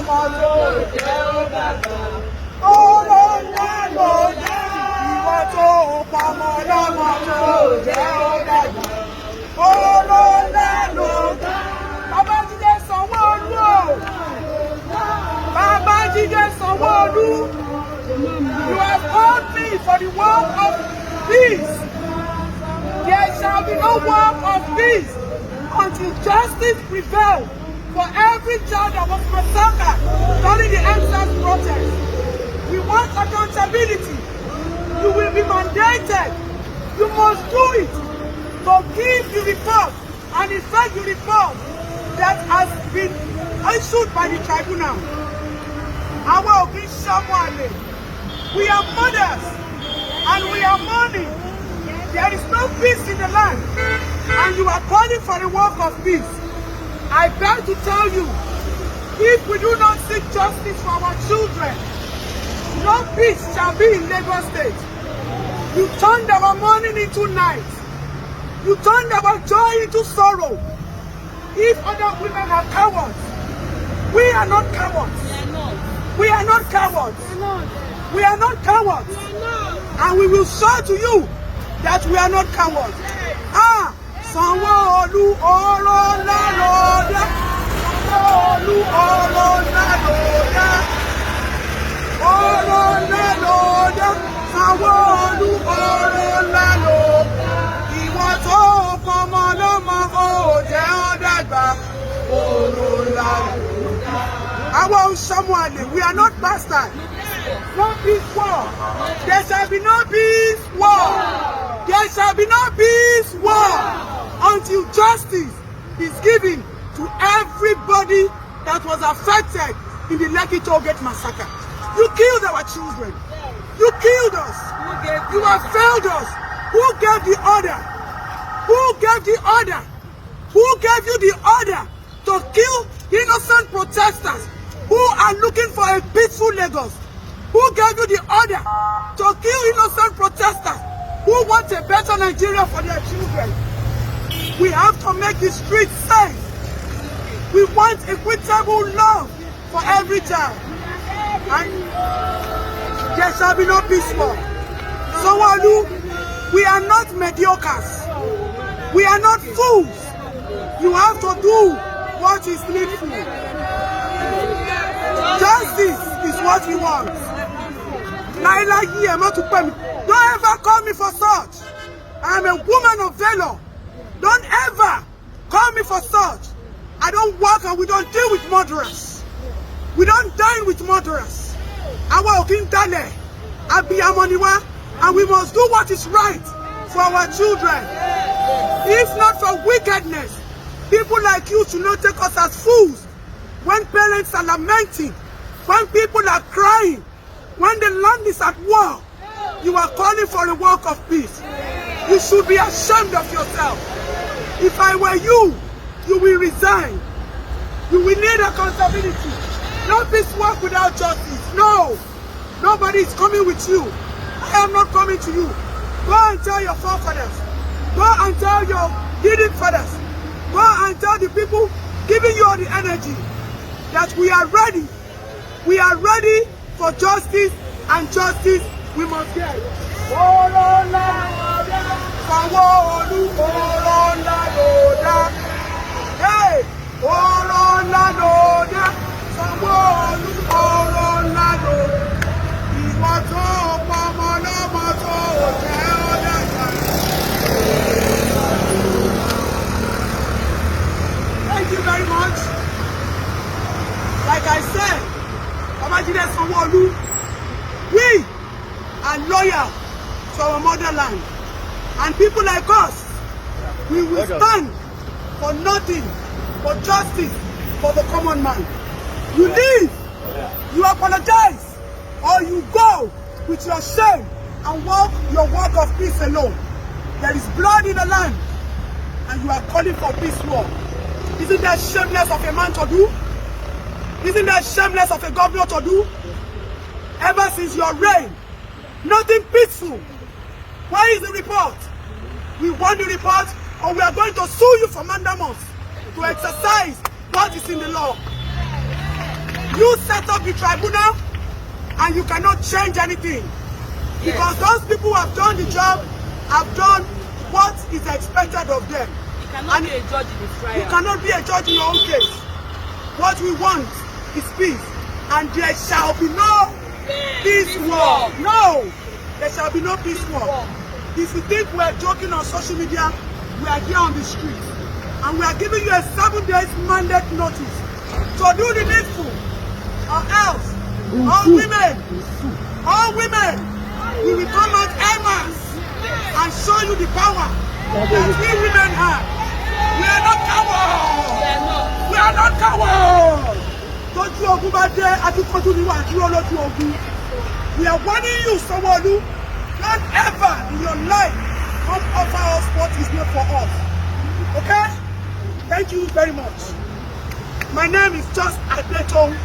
ọmọ tó jẹ́ ó dàgbà. Oró ńlá ló jẹ́. Ìwọ tó pọmọ lọ́mọ tó jẹ́ ó dàgbà. Oró ńlá ló jẹ́. Babájídé Sanwó-Olú o. Babájídé Sanwó-Olú. You have called me for the work of peace. There shall be no work of peace until justice prevails for every child that was massacred during the EndSARS protest. We want accountability. You will be mandated. You must do it to give the report and effect the report that has been issued by the tribunal. Our official Mwale. We are mothers and we are mourning. There is no peace in the land and you are calling for a work of peace. I beg to tell you, if we do not seek justice for our children, no peace shall be in Lagos State. You turned our mourning into night. You turned our joy into sorrow. If other women are cowards, we are not cowards. We are not cowards. We are not cowards. And we will show to you that we are not cowards. Sanwó-Olú ọ̀rọ̀ ńlá ló dá. Sanwó-Olú ọ̀rọ̀ ńlá ló dá. Ọ̀rọ̀ ńlá ló dá. Sanwó-Olú ọ̀rọ̀ ńlá ló dá. Ìwọ tó pọmọ lọ́mọ ó jẹ́ ó dàgbà. Ọ̀rọ̀ ńlá ló dá. Our Samuel, we are not bastards. No peace war. There shall be no peace war. There shall be no peace war until justice is given to everybody that was affected in the Lekki Tollgate massacre. You killed our children. You killed us. You have failed us. Who gave the order? Who gave the order? Who gave you the order to kill innocent protesters who are looking for a peaceful Lagos? Who gave you the order to kill innocent protesters who want a better Nigeria for their children? We have to make the streets safe. We want equitable love for every child. And there shall be no peace war. Sanwó-Olú, we are not mediocres. We are not fools. You have to do what is needful. Justice is what we want. Don't ever call me for such. I am a woman of valor. Don't ever call me for such. I don't work and we don't deal with murderers. We don't dine with murderers. Our Okintale, Abiyamoniwa, and we must do what is right for our children. If not for wickedness, people like you should not take us as fools. When parents are lamenting, when people are crying, when the land is at war, you are calling for a work of peace. You should be ashamed of yourself. If I were you, you will resign. You will need accountability. No peace work without justice. No. Nobody is coming with you. I am not coming to you. Go and tell your forefathers. Go and tell your hidden fathers. Go and tell the people giving you all the energy that we are ready. We are ready for justice, and justice we must get. Sanwó-Olú ọ̀rọ̀ ńlá ló dá. Hey! Ọ̀rọ̀ ńlá ló dá. Sanwó-Olú ọ̀rọ̀ ńlá ló dá. Ìwọ tó pọmọ lọ́mọ tó jẹ́ ó dàgbà. Thank you very much. Like I said, Babájídé Sanwó-Olú, we are loyal to our motherland. And people like us, we will stand for nothing, for justice, for the common man. You leave, you apologize, or you go with your shame and walk your work of peace alone. There is blood in the land, and you are calling for peace war. Isn't that shameless of a man to do? Isn't that shameless of a governor to do? Ever since your reign, nothing peaceful. Where is the report? We want the report, or we are going to sue you for mandamus to exercise what is in the law. You set up the tribunal and you cannot change anything. Yes. Because those people who have done the job have done what is expected of them. You cannot be a judge in this trial. You cannot be a judge in your own case. What we want is peace. And there shall be no peace war. No! There shall be no peace war. If you think we're joking on social media, we are here on the street. And we are giving you a 7 days mandate notice to do the needful, or else all women, we will come out en masse and show you the power that we women have. We are not cowards. We are not cowards. Don't you ogun bá dé àtúkọ̀tún ni wà dúró lójú ogun. We are warning you, Sanwo-Olu, not ever in your life come offer us what is not for us. Okay? Thank you very much. My name is just Adetong.